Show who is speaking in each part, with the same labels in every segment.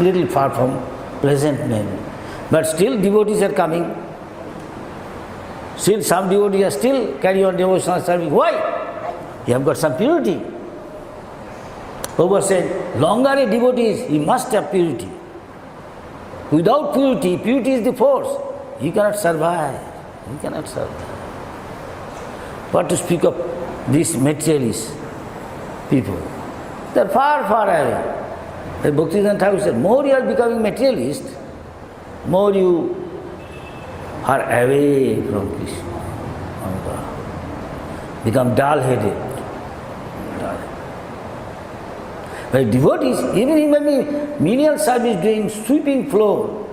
Speaker 1: little far from pleasant maybe. But still devotees are coming. Still some devotees are still carry on devotional service. Why? You have got some purity. Prabhupada said, longer a devotee is, he must have purity. Without purity, purity is the force. You cannot survive. You cannot survive. But to speak of these materialist people, they are far, far away. The Bhaktivedanta Thakur said, more you are becoming materialist, more you are away from Krishna. Become dull-headed. But devotees, even he may be menial service doing sweeping floor,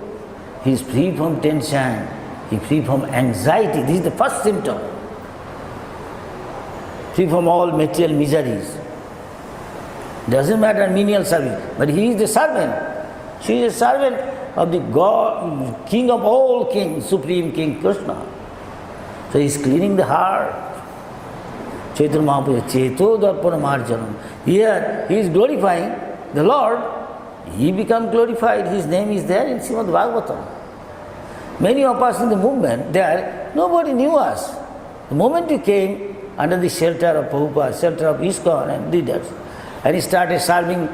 Speaker 1: he is free from tension, he is free from anxiety. This is the first symptom. Free from all material miseries. Doesn't matter menial service, but he is the servant. She is a servant of the God, King of all kings, Supreme King Krishna. So he is cleaning the heart. Chaitanya Mahaprabhu, Cheto Darpana Marjanam. Here he is glorifying the Lord. He become glorified. His name is there in Srimad Bhagavatam. Many of us in the movement, there, nobody knew us. The moment you came under the shelter of Prabhupada, shelter of ISKCON and leaders, and he started serving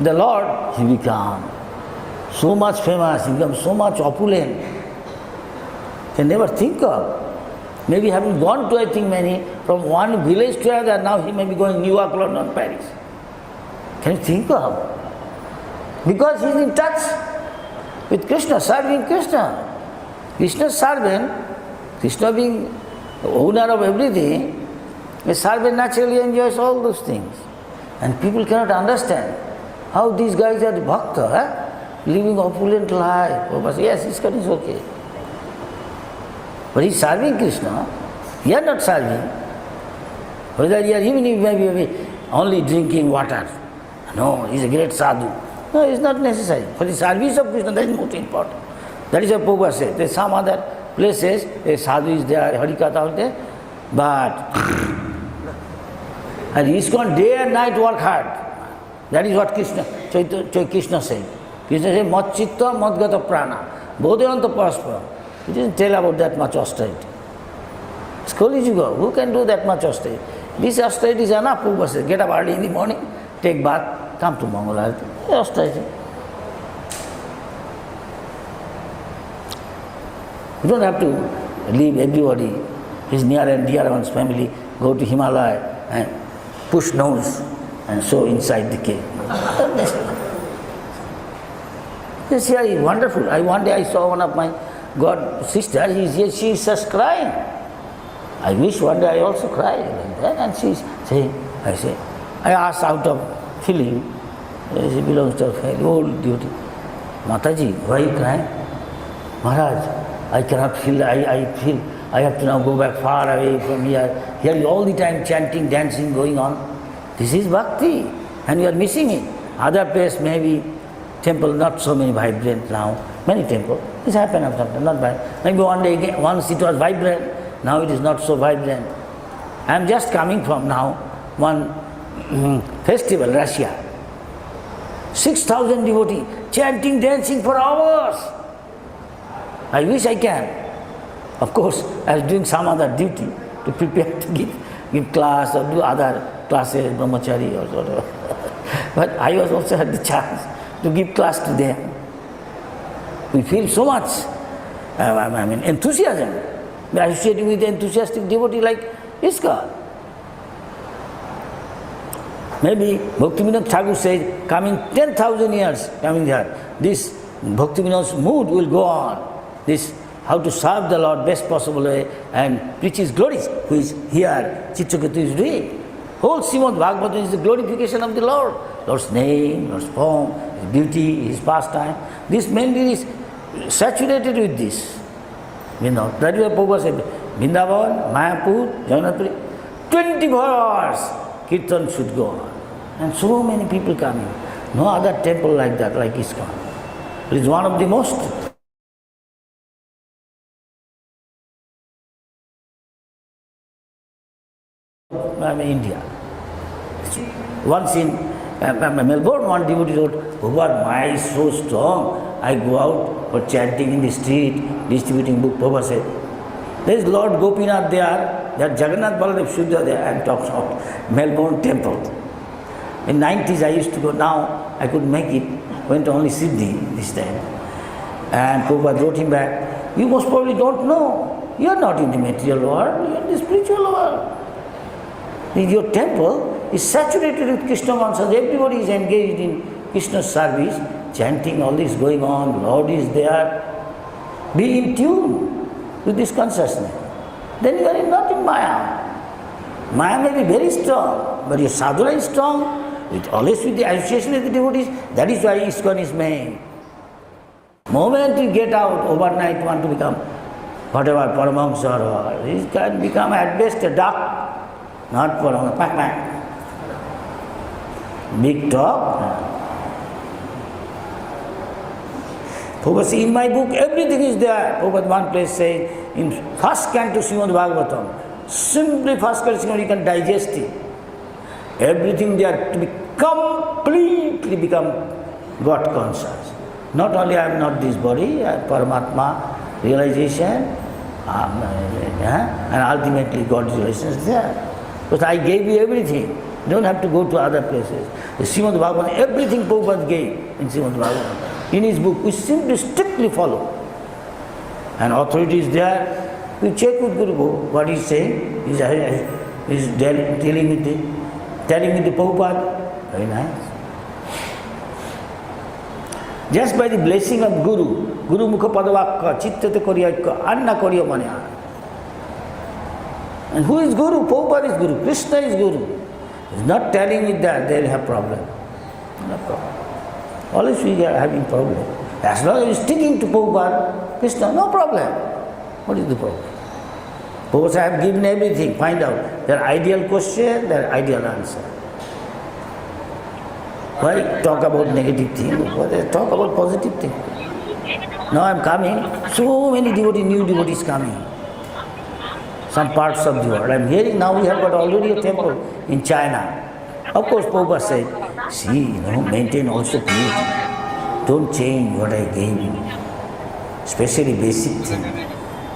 Speaker 1: the Lord, he became so much famous, he became so much opulent. You can never think of. Maybe having gone to, I think, many, from one village to another, now he may be going New York, London, Paris. Can you think of? Because he is in touch with Krishna, serving Krishna. Krishna's servant, Krishna being the owner of everything, a servant naturally enjoys all those things. And people cannot understand how these guys are the bhakta, living opulent life. Yes, ISKCON is okay. But he is serving Krishna, you are not serving. Whether you are even if maybe only drinking water. No, he is a great sadhu. No, it is not necessary. For the service of Krishna, that is most important. That is what Prabhupada said. There are some other places, a sadhu is there, Harikatha is there, but and ISKCON day and night work hard. That is what Krishna said. Krishna said, Mat chitta, mat gata prana. Bodhayanta paraspara. He didn't tell about that much austerity. It's Kali Yuga. Who can do that much austerity? This austerity is enough. Prabhupada said, get up early in the morning, take bath, come to Mangala. Austerity. You don't have to leave everybody, his near and dear one's family, go to Himalaya and push nose and so inside the cave. This here is wonderful. One day I saw one of my God sister, she is just crying. I wish one day I also cry like that. And she is saying, I asked out of feeling, she belongs to a very old duty. Mataji, why are you crying? Maharaj, I cannot feel, I feel I have to now go back far away from here. Here is all the time chanting, dancing going on. This is bhakti and we are missing it. Other place maybe temple not so many vibrant now. Many temples. This happened sometimes, not vibrant. Maybe one day again, once it was vibrant, now it is not so vibrant. I am just coming from now one festival, Russia. 6,000 devotees chanting, dancing for hours. I wish I can. Of course, I was doing some other duty to prepare to give class or do other classes, brahmachari or whatever. But I was also had the chance to give class to them. We feel so much enthusiasm. We are associating with enthusiastic devotee like ISKCON. Maybe Bhaktivinoda Thakur says, coming 10,000 years, coming there, this Bhaktivinoda's mood will go on. This how to serve the Lord best possible way and preach His glories, which here Chitraketu is doing. Whole Srimad Bhagavatam is the glorification of the Lord. Lord's name, Lord's form, His beauty, His pastime. This mainly is saturated with this. You know, that is why Prabhupada said, Vrindavan, Mayapur, Jagannath-puri, 24 hours kirtan should go on. And so many people coming. No other temple like that, like ISKCON. It is one of the most India. Once in Melbourne, one devotee wrote, Prabhupada, Maya is so strong. I go out for chanting in the street, distributing book. Prabhupada said, there is Lord Gopinath there, there Jagannath Baladev Shuddha there. I am talking about Melbourne temple. In 90s I used to go, now I could make it, went only Sydney this time. And Prabhupada wrote him back, you most probably don't know, you are not in the material world, you are in the spiritual world. Your temple is saturated with Krishna consciousness, everybody is engaged in Krishna's service, chanting, all this going on, Lord is there. Be in tune with this consciousness. Then you are not in Maya. Maya may be very strong, but your sadhana is strong, always with the association with the devotees. That is why ISKCON is made. Moment you get out, overnight want to become whatever, Paramahamsa or he can become at best a duck, not Paramahamsa. Big talk. Prabhupada says, in my book everything is there. Prabhupada one place says, in first canto Srimad Bhagavatam, simply first canto you can digest it. Everything there to be completely become God conscious. Not only I am not this body, I am Paramatma realization, and ultimately God's realization is there. But I gave you everything. You don't have to go to other places. The Srimad Bhagavatam, everything Prabhupada gave in Srimad Bhagavatam. In his book, we simply strictly follow. And authority is there. We check with Guru what he is saying. He is telling with the Prabhupada. Very nice. Just by the blessing of Guru, Guru Mukha Padavakka, Chittate Koriyakka, Anna Koriya Manya. And who is Guru? Prabhupada is Guru. Krishna is Guru. He is not telling me that they will have problem. No problem. Always we are having problem. As long as you are sticking to Prabhupada, Krishna, no problem. What is the problem? Prabhupada said, I have given everything. Find out their ideal question, their ideal answer. Why talk about negative things? Talk about positive things. Now I am coming, so many devotees, new devotees coming. Some parts of the world. I am hearing now we have got already a temple in China. Of course, Prabhupada said, see, maintain also purity. Don't change what I gave you. Especially basic thing.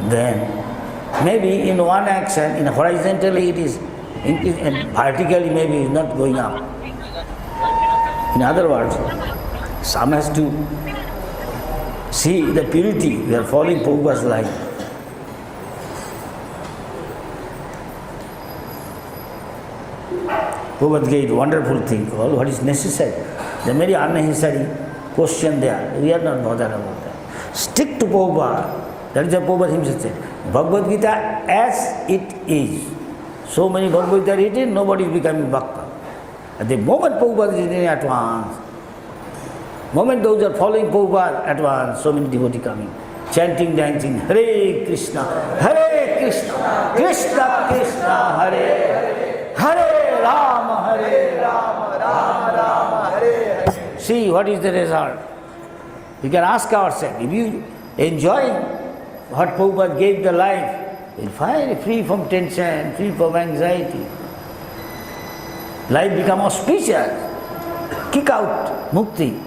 Speaker 1: Then, maybe in one action, in horizontally it is, and vertically maybe it is not going up. In other words, some has to see the purity. We are following Prabhupada's line. Prabhupada gave a wonderful thing called what is necessary. There are many unnecessary questions there. We are not bothered about that. Stick to Prabhupada. That is what Prabhupada himself said. Bhagavad Gita as it is. So many Bhagavad Gita written, nobody is becoming Bhakta. At the moment Prabhupada is written at once, moment those are following Prabhupada at once, so many devotees coming, chanting, dancing, Hare Krishna, Krishna Krishna, Hare Hare Rama, Rama Rama, Hare Hare. See what is the result. We can ask ourselves, if you enjoy what Prabhupada gave the life, you will find free from tension, free from anxiety. Life become auspicious. Kick out mukti.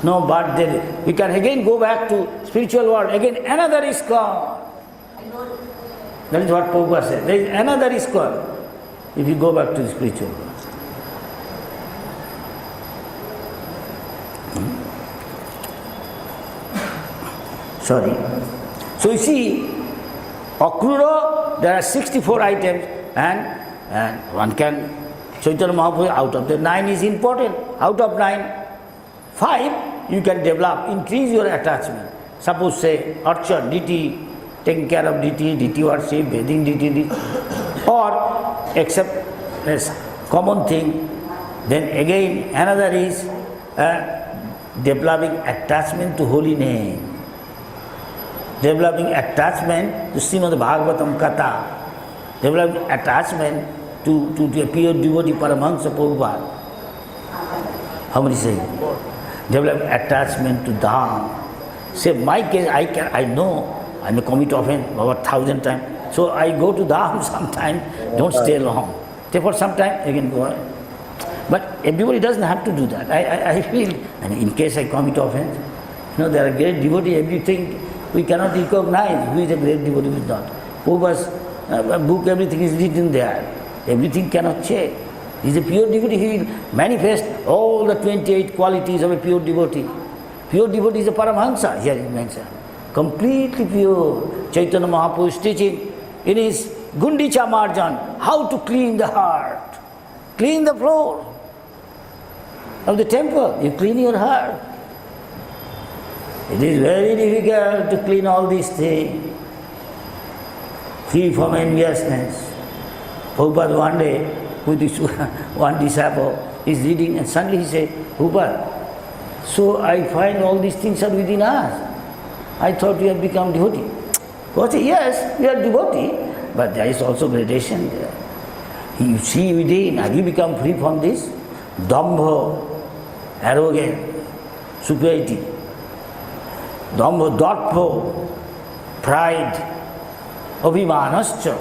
Speaker 1: No, but then we can again go back to spiritual world. Again another ISKCON. That is what Prabhupada said. There is another ISKCON if you go back to the spiritual world. Sorry. So you see, Akrura, there are 64 items and one can, Chaitanya Mahaprabhu, out of the 9 is important. Out of 9, 5 you can develop, increase your attachment. Suppose say, Archan, deity, taking care of deity worship, bathing deity, or except as common thing. Then again another is developing attachment to holy name. Developing attachment to Srimad Bhagavatam Katha. Developing attachment to a pure devotee Paramahamsa Prabhupada. How many say? Develop attachment to Dham. Say my case, I know I may commit offense over 1,000 times. So I go to Dham sometime, don't stay long. Stay for some time, you can go. But everybody doesn't have to do that. I feel, and in case I commit offense, there are great devotees, everything we cannot recognize who is a great devotee, who is not. Prabhupada's book, everything is written there. Everything cannot change. He is a pure devotee, he will manifest all the 28 qualities of a pure devotee. Pure devotee is a Paramhansa, here is mentioned. Completely pure. Chaitanya Mahaprabhu is teaching in his Gundicha Marjan how to clean the heart. Clean the floor of the temple. You clean your heart. It is very difficult to clean all these things. Free from enviousness. Prabhupada one day, with his one disciple, is reading and suddenly he said, Prabhupada, so I find all these things are within us. I thought we have become devotee. Prabhupada said, yes, we are devotee, but there is also gradation there. You see within, have you become free from this? Dambha, arrogance, superiority. Dambha, dharma, pride, abhimanascha.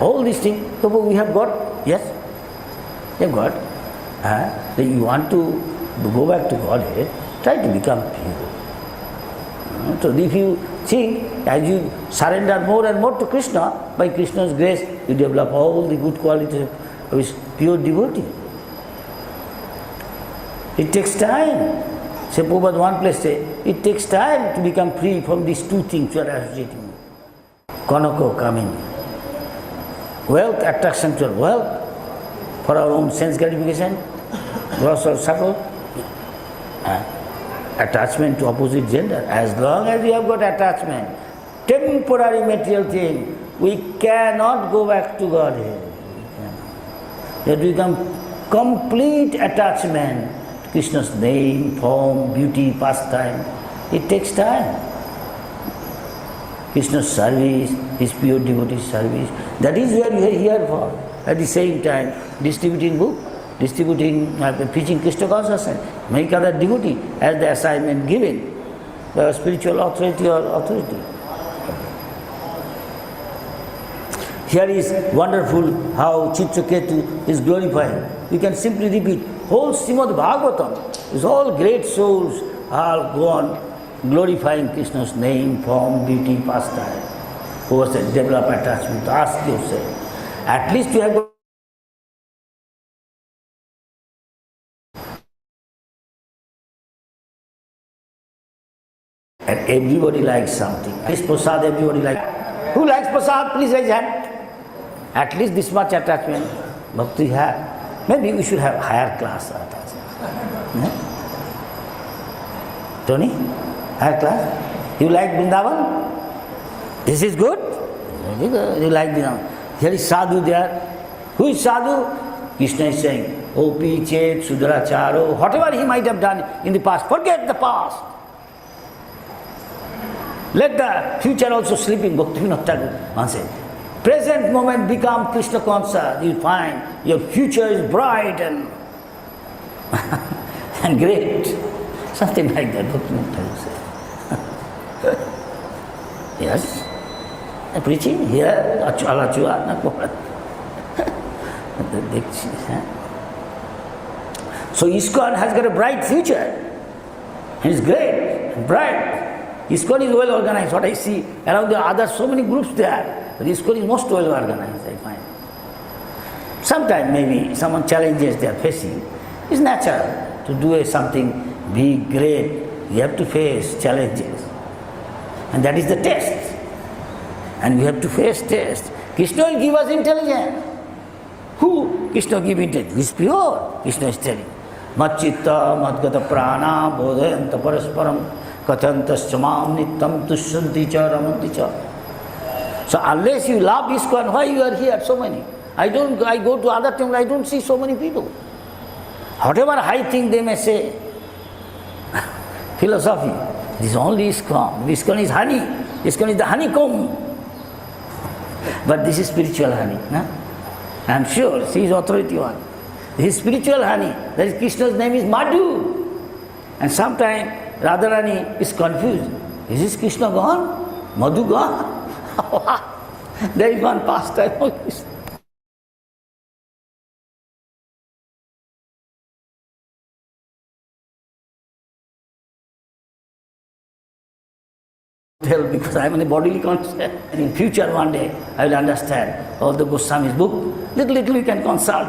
Speaker 1: All these things, we have got, yes? We have got. Then you want to go back to Godhead, try to become pure. So if you think, as you surrender more and more to Krishna, by Krishna's grace, you develop all the good qualities of his pure devotee. It takes time. Say Prabhupada one place say, it takes time to become free from these two things you are associating. Kanako coming. Wealth, attraction to wealth, for our own sense gratification, gross or subtle. Attachment to opposite gender. As long as we have got attachment, temporary material thing, we cannot go back to Godhead. There will become complete attachment to Krishna's name, form, beauty, pastime. It takes time. Krishna's service, his pure devotee service, that is where we are here for. At the same time, distributing book, preaching Krishna consciousness, make other devotee as the assignment given, the spiritual authority or authority. Here is wonderful how Chitraketu is glorifying. You can simply repeat, whole Srimad Bhagavatam is all great souls are go on glorifying Krishna's name, form, beauty, pastime. Who was said, develop attachment, ask yourself. At least you have got and everybody likes something. This prasad, everybody likes. Who likes prasad? Please raise hand. At least this much attachment, bhakti have. Maybe we should have higher class attachment. Tony, higher class? You like Vrindavan? This is good? You like Vrindavan? Here is sadhu there. Who is sadhu? Krishna is saying, Opi, Chet, Sudaracharo, whatever he might have done in the past, forget the past. Let the future also sleep in Bhakti Thakur. One said, present moment become Krishna conscious, you find your future is bright and and great. Something like that, Bhakti Thakur said. Yes? Preaching here, Alachua, so ISKCON has got a bright future. And it's great and bright. ISKCON is well organized. What I see around the others, so many groups there. But ISKCON is most well organized, I find. Sometimes maybe someone challenges they are facing. It's natural to do something big, great. You have to face challenges. And that is the test. And we have to face test. Krishna will give us intelligence. Who? Krishna give intelligence. He is pure. Krishna is telling. Matchitta, matgata prana, bodhayanta parasparam, kathantascha mam nittam tushyanti cha ramanti cha. So unless you love ISKCON, why you are here, so many? I go to other temples, I don't see so many people. Whatever high thing they may say, philosophy, this is only ISKCON. ISKCON is honey. ISKCON is the honeycomb. But this is spiritual honey. No? I am sure she is authority one. This is spiritual honey. That is Krishna's name is Madhu. And sometimes Radharani is confused. Is this Krishna gone? Madhu gone? There is one pastime. tell because I am in a bodily concept. And in future one day I will understand all the Goswami's book. Little you can consult.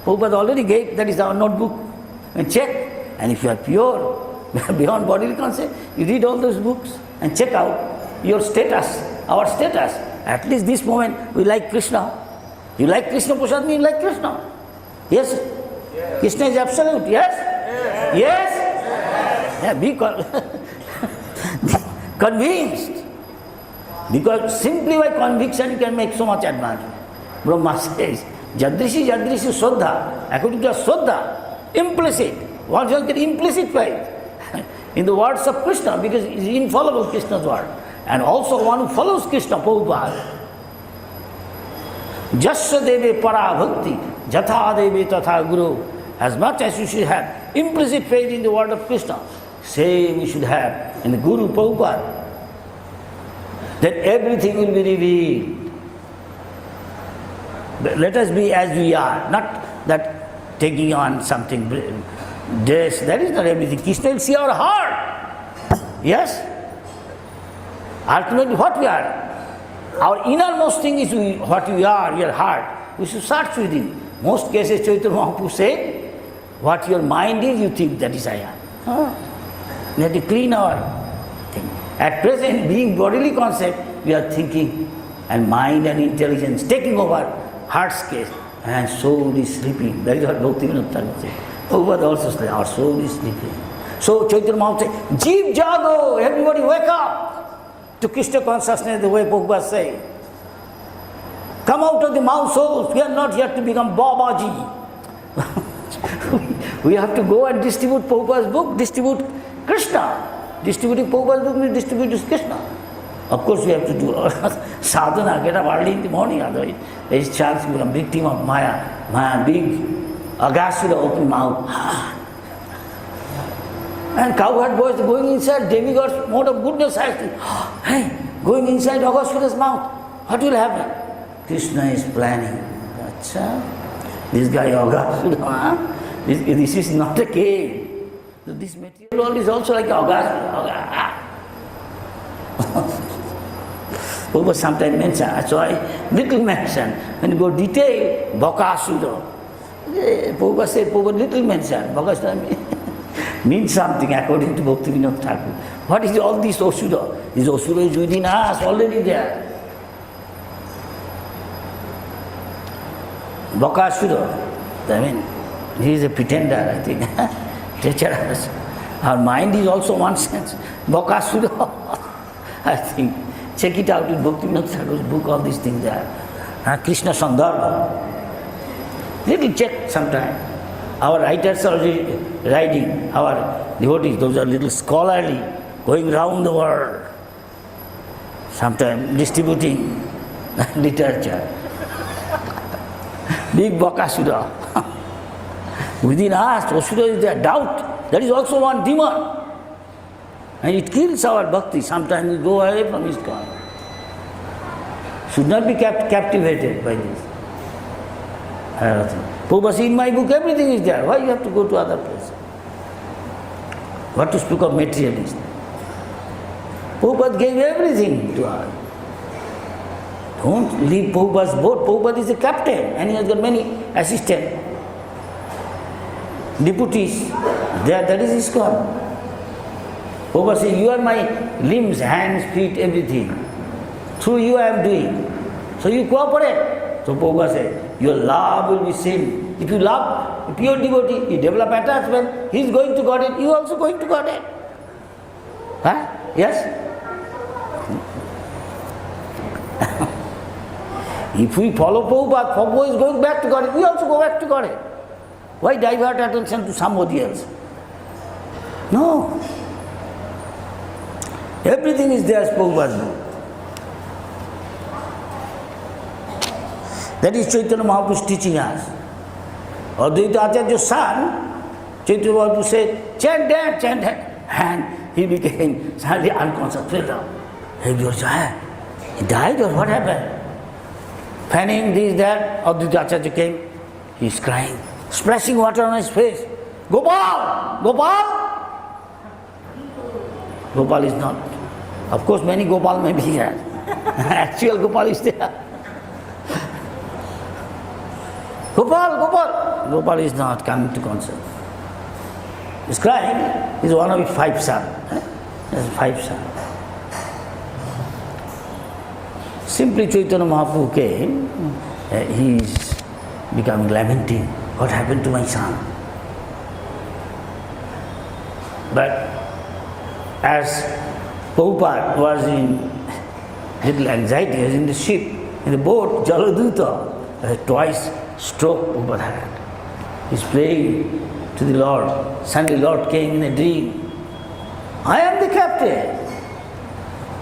Speaker 1: Prabhupada already gave, that is our notebook. And check. And if you are pure, beyond bodily concept, you read all those books and check out your status, our status. At least this moment we like Krishna. You like Krishna Prasad, you like Krishna. Yes? Yes. Krishna is absolute, yes? Yes? Yes? Yeah, be convinced. Because simply by conviction you can make so much advancement. Brahma says, Jadrishi Swaddha. According to Swaddha, implicit. What is the implicit faith? In the words of Krishna, because it is infallible Krishna's word. And also one who follows Krishna, Prabhupada. Jasya deve para bhakti, jatha deve tatha guru. As much as you should have implicit faith in the word of Krishna, same you should have in the Guru Prabhupada. Then everything will be revealed. But let us be as we are, not that taking on something dress, that is not everything. Krishna will see our heart. Yes? Ultimately what we are. Our innermost thing is what we are, your heart. We should search within. Most cases Chaitanya Mahaprabhu said, what your mind is, you think that is I am. We have to clean our thing. At present, being bodily concept, we are thinking and mind and intelligence taking over heart's case and soul is sleeping. That is what Bhakti Prema said. Prabhupada also said, our soul is sleeping. So Chaitanya Mahaprabhu said, Jeev Jago, everybody wake up to Krishna consciousness, the way Prabhupada said. Come out of the mouse souls. We are not here to become Babaji. We have to go and distribute Prabhupada's book, distribute Krishna. Distributing Prabhupada's book means distribute Krishna. Of course we have to do sadhana, get up early in the morning, otherwise there is chance to become victim of Maya. Maya, big Agasura open mouth. And cowherd boys going inside, demigod's mode of goodness has to, hey, going inside Agasura's mouth. What will happen? Krishna is planning. Achha, this guy Agasura, this is not a cave. This material world is also like Agasura. Prabhupada sometimes mention, so I little mention, when you go detail, Bakasura. Prabhupada said, Prabhupada little mention, Bakasura means something according to Bhakti Vinod Thakur. What is all this Asura? This Asura is within us, already there. Bakasura, I mean, he is a pretender, I think. Treacherous. Our mind is also one sense. Bakasura, I think. Check it out in Bhakti Vinod Thakur's book, all these things there. Krishna Sandarbha. Little check sometime. Our writers are writing, our devotees, those are little scholarly, going round the world, sometimes distributing literature. Big Bakasura. Within us, Asura is there, doubt. That is also one demon. And it kills our bhakti. Sometimes we go away from his God. Should not be captivated by this. Prabhupada said, in my book everything is there. Why you have to go to other places? What to speak of materialist? Prabhupada gave everything to us. Don't leave Prabhupada's boat. Prabhupada is a captain and he has got many assistants, deputies. That is his God. Prabhupada says, you are my limbs, hands, feet, everything. Through you I am doing. So you cooperate. So Prabhupada said, your love will be seen. If you love a pure devotee, you develop attachment, he is going to Godhead, you are also going to Godhead. Huh? Yes? If we follow Prabhupada, Prabhupada is going back to Godhead, we also go back to Godhead. Why divert attention to somebody else? No. Everything is there as Prabhupada's book. That is Chaitanya Mahaprabhu teaching us. Advaita Acharya's son, Chaitanya Mahaprabhu said, chant that, and he became suddenly unconscious, fell down. Everybody said, he died or what happened? Fanning this, that, Advaita Acharya came, he is crying, splashing water on his face. Gopal! Gopal! Gopal is not Of course, many Gopal may be here. Actual Gopal is there. Gopal! Gopal is not coming to concert. He's crying. He's one of his 5 sons. There's 5 sons. Simply Chaitanya Mahaprabhu came, he is becoming lamenting. What happened to my son? But as Prabhupada was in little anxiety, he was in the ship, in the boat, Jaladuta, twice stroke Prabhupada had. He's praying to the Lord. Suddenly Lord came in a dream. I am the captain.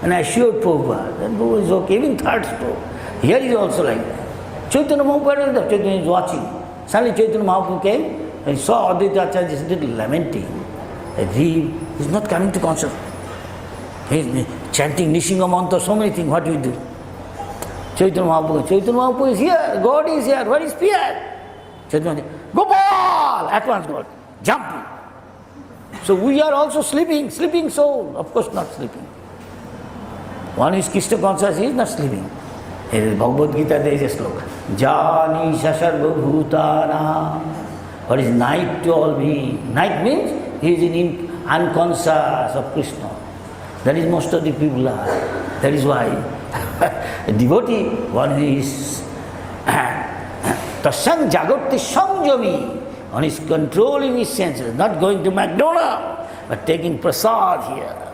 Speaker 1: And I assured Prabhupada, that Prabhupada is okay, even 3rd stroke. Here is also like that. Chaitanya Mahaprabhu, Chaitanya is watching. Suddenly Chaitanya Mahaprabhu came and saw Advaita Acharya is little lamenting. He is not coming to concert. He is chanting Nishinga mantra, so many things. What do we do? Chaitanya Mahaprabhu is here. God is here. Where is fear? Chaitanya, Gopal! At once God, jumping. So we are also sleeping soul. Of course not sleeping. One is Krishna conscious, he is not sleeping. In Bhagavad Gita there is a sloka. Jani sasarva bhutana. What is night to all beings? Night means he is in unconscious of Krishna. That is most of the people are. That is why a devotee, one who is tasang jagati samjami, one is controlling his senses, not going to McDonald's, but taking prasad here.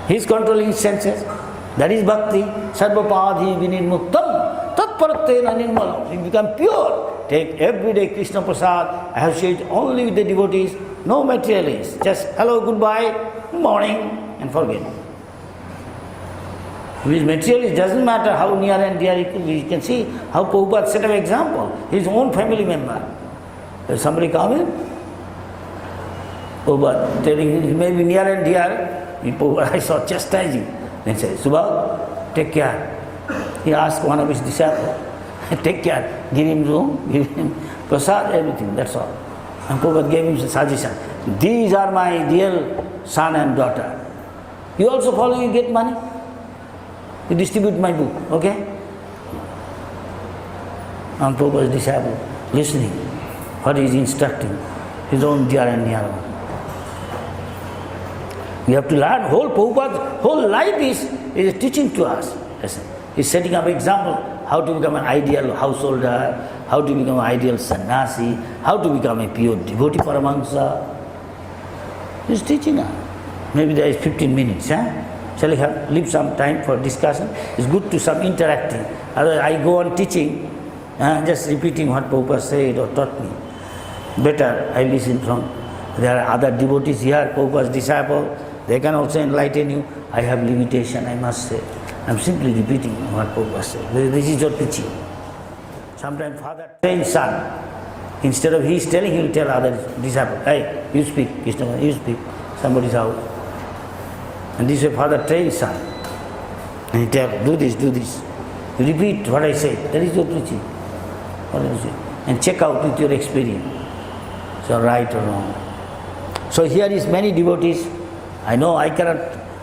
Speaker 1: He is controlling his senses. That is bhakti. Sarvapadhi vinirmuktam tatparatena nirmalam. You become pure. Take everyday Krishna prasad, associate only with the devotees, no materialists. Just hello, goodbye, good morning, and forget. If he is materialist, doesn't matter how near and dear he could be. You can see how Prabhupada set an example. His own family member. If somebody come in, Prabhupada telling him he may be near and dear, I saw chastising. Then he said, Subhag, take care. He asked one of his disciples, take care, give him room, give him prasad, everything, that's all. And Prabhupada gave him a suggestion. These are my real son and daughter. You also follow, you get money. You distribute my book, okay? And Prabhupada's disciple, listening, what he is instructing, his own dear and near one. We have to learn. Prabhupada's whole life is teaching to us. Listen, he's setting up example how to become an ideal householder, how to become an ideal sannyasi, how to become a pure devotee paramahansa. He's teaching us. Maybe there is 15 minutes. Shall we leave some time for discussion? It's good to some interacting. Otherwise I go on teaching, just repeating what Prabhupada said or taught me. Better I listen from. There are other devotees here, Prabhupada's disciple. They can also enlighten you. I have limitation, I must say. I'm simply repeating what Prabhupada said. This is your teaching. Sometimes father trains son. Instead of he is telling, he will tell other disciples, hey, you speak, Krishna, you speak. Somebody's out. And this way father trains son. And he tells, do this, do this. You repeat what I said. That is your teaching. What is it? And check out with your experience. So right or wrong. So here is many devotees. I know I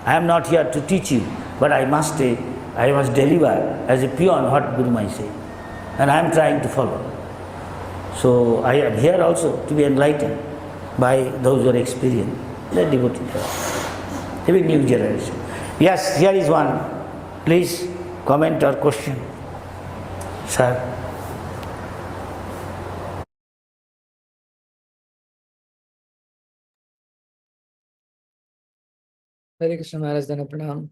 Speaker 1: am not here to teach you, but I must deliver as a peon what Guru Mai said. And I am trying to follow. So I am here also to be enlightened by those who are experienced. The devotees. Even new generation. Yes, here is one. Please comment or question. Sir.
Speaker 2: Hare Krishna Maharaj, Dana Pranam.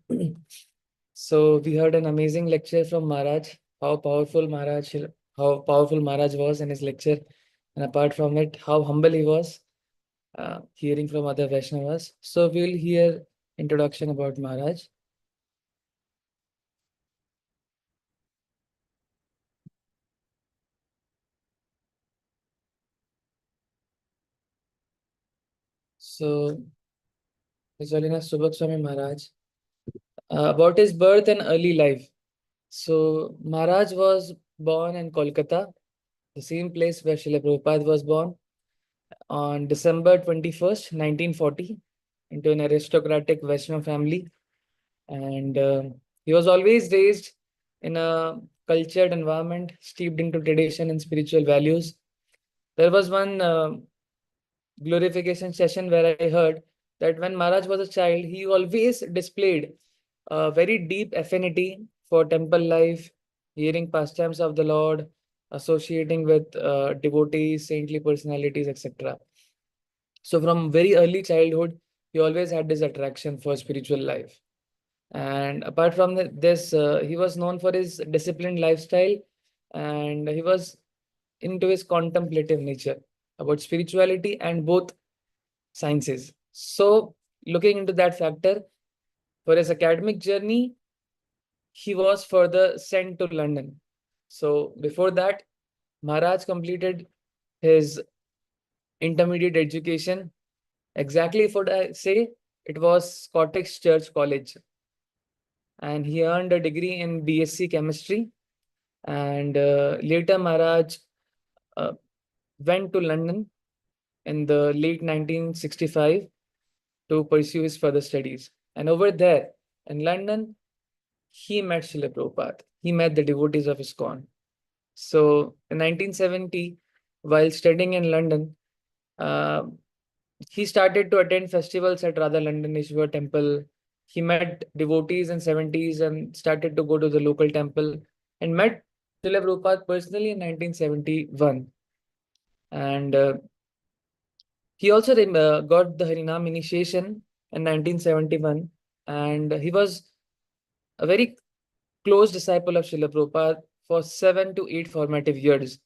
Speaker 2: So we heard an amazing lecture from Maharaj, how powerful Maharaj was in his lecture, and apart from it, how humble he was, hearing from other Vaishnavas. So we will hear introduction about Maharaj. So His Holiness Subhag Swami Maharaj, about his birth and early life. So Maharaj was born in Kolkata, the same place where Srila Prabhupada was born, on December 21st, 1940, into an aristocratic Vaishnav family. And he was always raised in a cultured environment, steeped into tradition and spiritual values. There was one glorification session where I heard that when Maharaj was a child, he always displayed a very deep affinity for temple life, hearing pastimes of the Lord, associating with devotees, saintly personalities, etc. So from very early childhood, he always had this attraction for spiritual life. And apart from this, he was known for his disciplined lifestyle, and he was into his contemplative nature about spirituality and both sciences. So, looking into that factor, for his academic journey, he was further sent to London. So, before that, Maharaj completed his intermediate education. Exactly what I say, it was Scottish Church College, and he earned a degree in BSc Chemistry. And later, Maharaj uh, went to London in the late 1965 to pursue his further studies. And over there in London, he met Srila Prabhupada. He met the devotees of ISKCON. So in 1970, while studying in London, uh, he started to attend festivals at Radha Londoneshwar temple. He met devotees in 70s and started to go to the local temple and met Srila Prabhupada personally in 1971. And he also got the Harinam initiation in 1971. And he was a very close disciple of Srila Prabhupada for 7 to 8 formative years.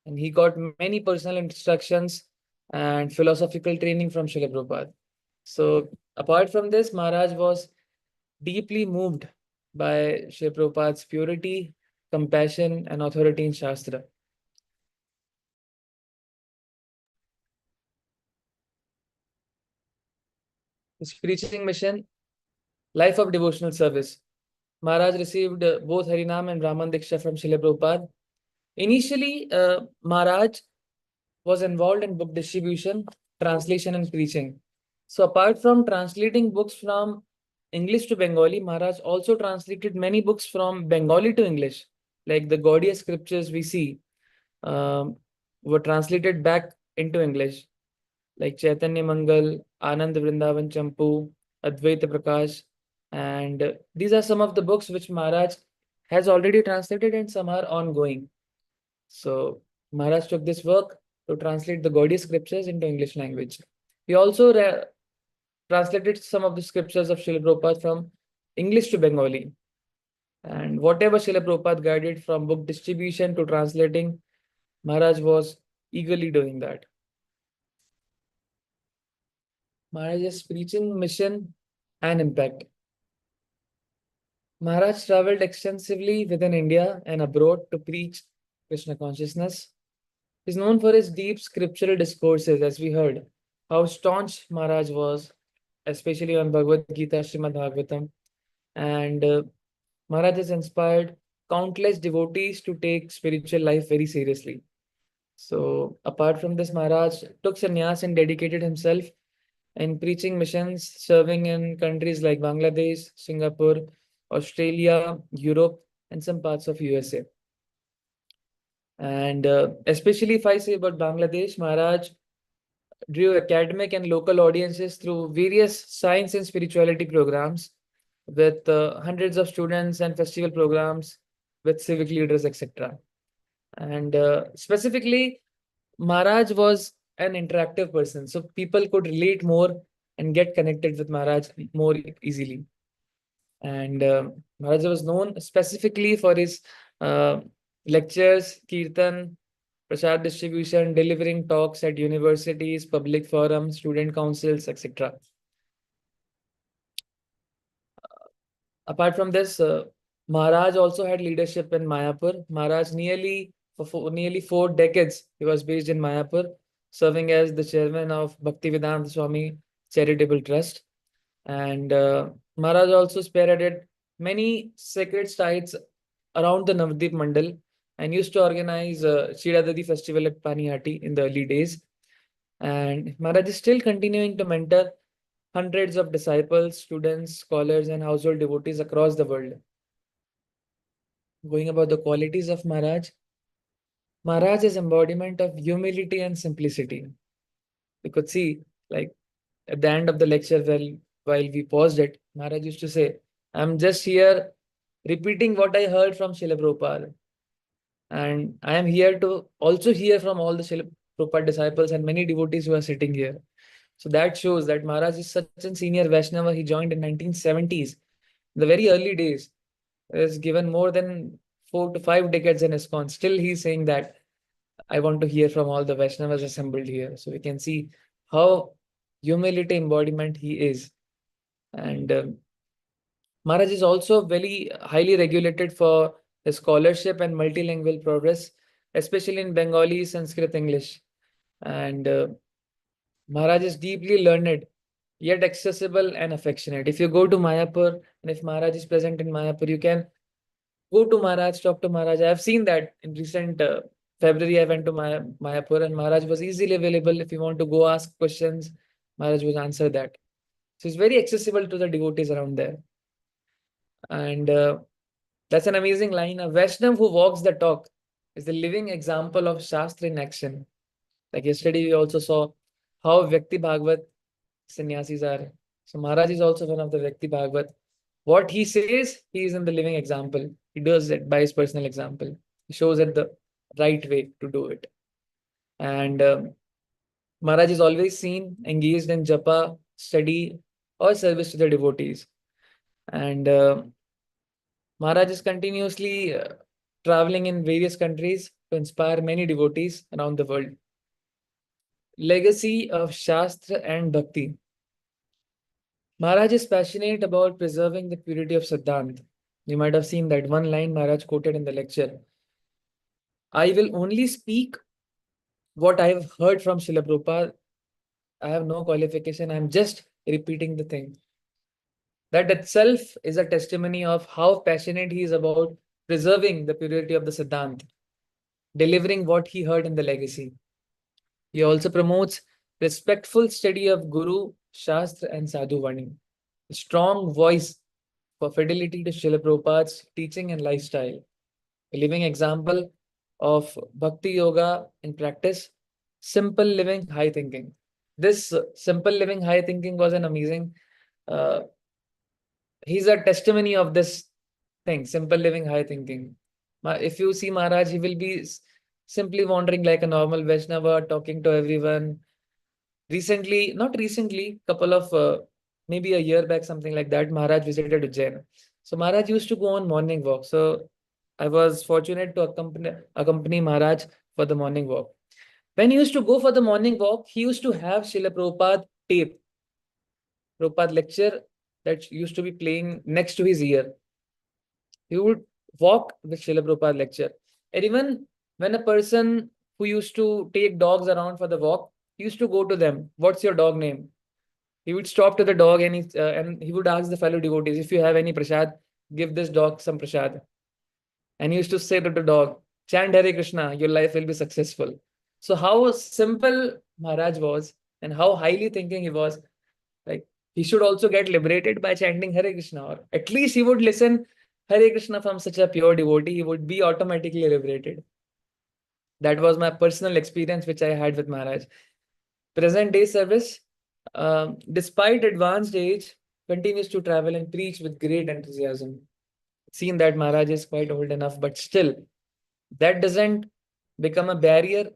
Speaker 2: And he got many personal instructions and philosophical training from Srila Prabhupada. So, apart from this, Maharaj was deeply moved by Srila Prabhupada's purity, compassion, and authority in Shastra. His preaching mission, life of devotional service. Maharaj received both Harinam and Brahman Diksha from Srila Prabhupada. Initially, Maharaj was involved in book distribution, translation, and preaching. So, apart from translating books from English to Bengali, Maharaj also translated many books from Bengali to English, like the Gaudiya scriptures we see um, were translated back into English, like Chaitanya Mangal, Anand Vrindavan Champu, Advaita Prakash. And these are some of the books which Maharaj has already translated and some are ongoing. So Maharaj took this work to translate the Gaudiya scriptures into English language. He also translated some of the scriptures of Srila Prabhupada from English to Bengali. And whatever Srila Prabhupada guided from book distribution to translating, Maharaj was eagerly doing that. Maharaj's preaching mission and impact. Maharaj traveled extensively within India and abroad to preach Krishna consciousness. He's known for his deep scriptural discourses, as we heard, how staunch Maharaj was, especially on Bhagavad Gita, Srimad Bhagavatam. And Maharaj has inspired countless devotees to take spiritual life very seriously. So, apart from this, Maharaj took sannyas and dedicated himself in preaching missions, serving in countries like Bangladesh, Singapore, Australia, Europe, and some parts of USA. And especially if I say about Bangladesh, Maharaj drew academic and local audiences through various science and spirituality programs with hundreds of students and festival programs with civic leaders, etc. And specifically, Maharaj was an interactive person, so people could relate more and get connected with Maharaj more easily. And Maharaj was known specifically for his uh, lectures, kirtan, prasad distribution, delivering talks at universities, public forums, student councils, etc. Apart from this, Maharaj also had leadership in Mayapur. Maharaj nearly 4 decades he was based in Mayapur, serving as the chairman of Bhakti Swami Charitable Trust. And Maharaj also spearheaded many sacred sites around the Navadip Mandal and used to organize Shiradadi festival at Panihati in the early days. And Maharaj is still continuing to mentor hundreds of disciples, students, scholars, and household devotees across the world. Going about the qualities of Maharaj, Maharaj is embodiment of humility and simplicity. We could see, like at the end of the lecture, while we paused it, Maharaj used to say, I'm just here repeating what I heard from Srila Prabhupada. And I am here to also hear from all the Srila Prabhupada disciples and many devotees who are sitting here. So that shows that Maharaj is such a senior Vaishnava. He joined in 1970s, the very early days. He has given more than 4 to 5 decades in ISKCON. Still, he's saying that I want to hear from all the Vaishnavas assembled here. So we can see how humility embodiment he is. And Maharaj is also very highly regulated for his scholarship and multilingual progress, especially in Bengali, Sanskrit, English. And Maharaj is deeply learned, yet accessible and affectionate. If you go to Mayapur, and if Maharaj is present in Mayapur, you can go to Maharaj, talk to Maharaj. I have seen that in recent February. I went to Mayapur, and Maharaj was easily available. If you want to go ask questions, Maharaj would answer that. So he's very accessible to the devotees around there. And that's an amazing line. A Vaishnav who walks the talk is the living example of Shastra in action. Like yesterday, we also saw how Vyakti Bhagavat sannyasis are. So Maharaj is also one of the Vyakti Bhagavat. What he says, he is in the living example. He does it by his personal example. He shows it the right way to do it. And Maharaj is always seen engaged in japa, study, or service to the devotees. And Maharaj is continuously traveling in various countries to inspire many devotees around the world. Legacy of Shastra and Bhakti. Maharaj is passionate about preserving the purity of Siddhant. You might have seen that one line Maharaj quoted in the lecture. I will only speak what I have heard from Srila Prabhupada. I have no qualification. I'm just repeating the thing. That itself is a testimony of how passionate he is about preserving the purity of the Siddhant, delivering what he heard in the legacy. He also promotes respectful study of Guru, Shastra, and Sadhu Vani. A strong voice for fidelity to Srila Prabhupada's teaching and lifestyle. A living example of Bhakti Yoga in practice, simple living, high thinking. This simple living, high thinking was an amazing, he's a testimony of this thing, simple living, high thinking. If you see Maharaj, he will be simply wandering like a normal Vaishnava, talking to everyone. Recently, not recently, couple of maybe a year back, something like that, Maharaj visited Ujjain. So Maharaj used to go on morning walk. So I was fortunate to accompany Maharaj for the morning walk. When he used to go for the morning walk, he used to have Srila Prabhupada tape, Prabhupada lecture that used to be playing next to his ear. He would walk with Srila Prabhupada lecture. And even when a person who used to take dogs around for the walk, he used to go to them, what's your dog name? He would stop to the dog and he would ask the fellow devotees, if you have any prasad, give this dog some prasad. And he used to say to the dog, chant Hare Krishna, your life will be successful. So how simple Maharaj was and how highly thinking he was, like he should also get liberated by chanting Hare Krishna, or at least he would listen Hare Krishna from such a pure devotee, he would be automatically liberated. That was my personal experience which I had with Maharaj. Present day service, despite advanced age, continues to travel and preach with great enthusiasm. Seen that Maharaj is quite old enough, but still, that doesn't become a barrier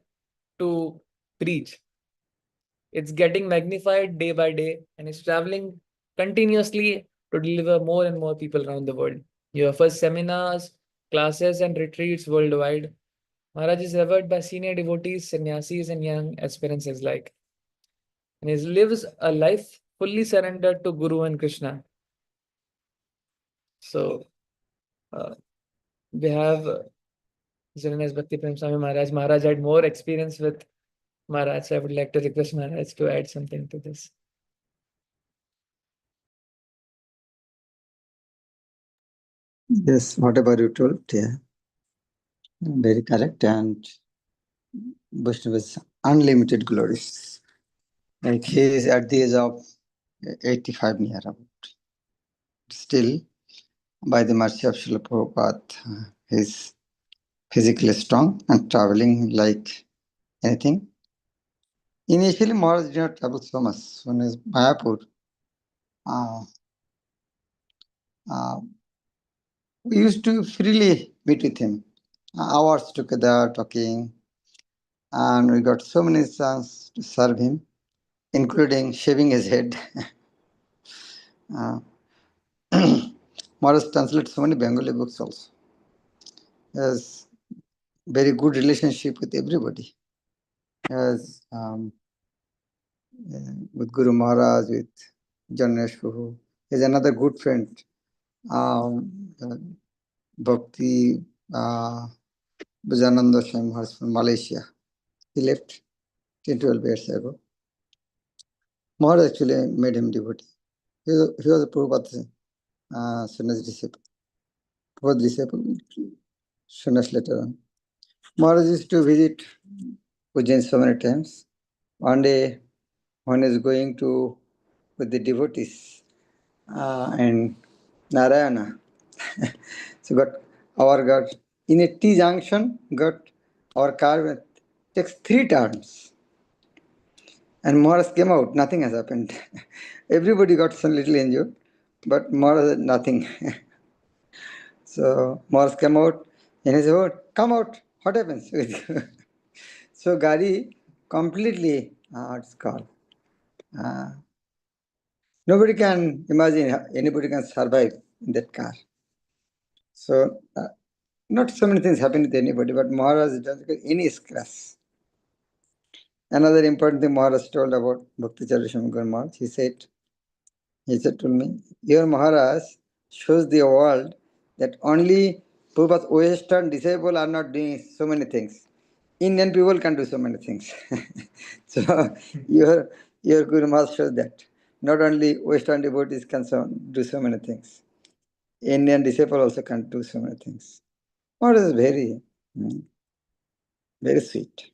Speaker 2: to preach. It's getting magnified day by day, and it's traveling continuously to deliver more and more people around the world. He offers seminars, classes, and retreats worldwide. Maharaj is revered by senior devotees, sannyasis, and young aspirants alike. And he lives a life fully surrendered to Guru and Krishna. So, we have His Holiness Bhakti Prema Swami Maharaj. Maharaj had more experience with Maharaj. So I would like to request Maharaj to add something to this.
Speaker 3: Yes, whatever you told, yeah, very correct. And Vaishnava's unlimited glories. Like he is at the age of 85 near about. Still, by the mercy of Srila Prabhupada, he's physically strong and traveling like anything. Initially, Maharaj did not travel so much. When he was Mayapur, uh, uh, we used to freely meet with him, hours together talking, and we got so many chances to serve him, including shaving his head. uh, Maharaj translated so many Bengali books also. He has very good relationship with everybody. He has with Guru Maharaj, with Janesh Prabhu. He is another good friend. Bhakti Bhajananda Swami Maharaj from Malaysia. He left 10, 12 years ago. Maharaj actually made him devotee. He was a Prabhupada Sannyas disciple. Prabhupada disciple, Sannyas later on. Maharaj used to visit Ujjain so many times. One day, when he is going to with the devotees and Narayana, so got our got in a T junction, got our car takes 3 turns. And Maharaj came out, nothing has happened. Everybody got some little injured, but Maharaj had nothing. So Maharaj came out and he said, "Oh, come out, what happens?" So Gari completely, it's called. Nobody can imagine anybody can survive in that car. So not so many things happen with anybody, but Maharaj doesn't get any scratch. Another important thing Maharaj told about Bhakti Charisham Guru Maharaj, he said to me, "Your Maharaj shows the world that only Prabhupada's Western disciples are not doing so many things. Indian people can do so many things." So your Guru Maharaj shows that not only Western devotees can do so many things. Indian disciple also can do so many things. Maharaj is very, very sweet.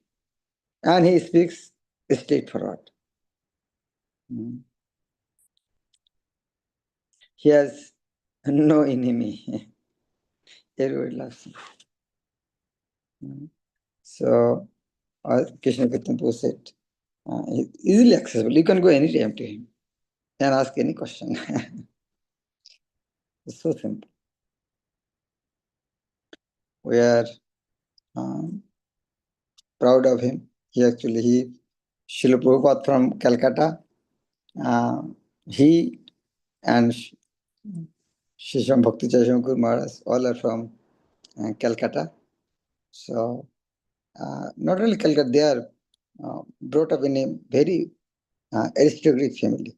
Speaker 3: And he speaks straightforward. He has no enemy. Everybody loves him. So, as Krishna Kirtan said, he's easily accessible. You can go anytime to him and ask any question. It's so simple. We are proud of him. Srila Prabhupada from Calcutta, he and Shisham Bhakti Chasham Guru Maharaj, all are from Calcutta. So, not only Calcutta, they are brought up in a very aristocratic family.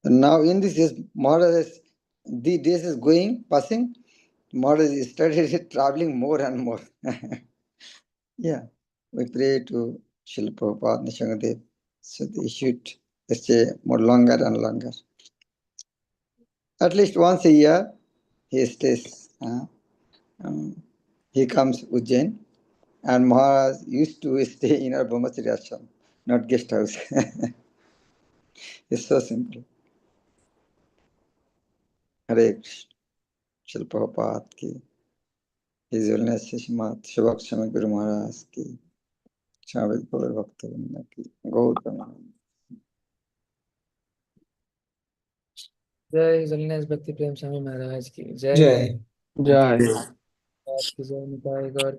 Speaker 3: And now in this case, Maharaj, the days is passing, Maharaj started traveling more and more. Yeah, we pray to Srila Prabhupada, Nishangadev, so they should stay more longer and longer. At least once a year, he stays. He comes Ujjain, and Maharaj used to stay in our Brahmachari ashram, not guest house. It's so simple. Hare Krishna. Srila Prabhupada ki, His Holiness Subhag Swami Guru Maharaj ki, Swami Gaur Bhakta Vrinda ki, Gautama.
Speaker 2: जय His Holiness Bhakti Prema Swami Maharaj की जय
Speaker 4: जय
Speaker 2: की जय निताय गौर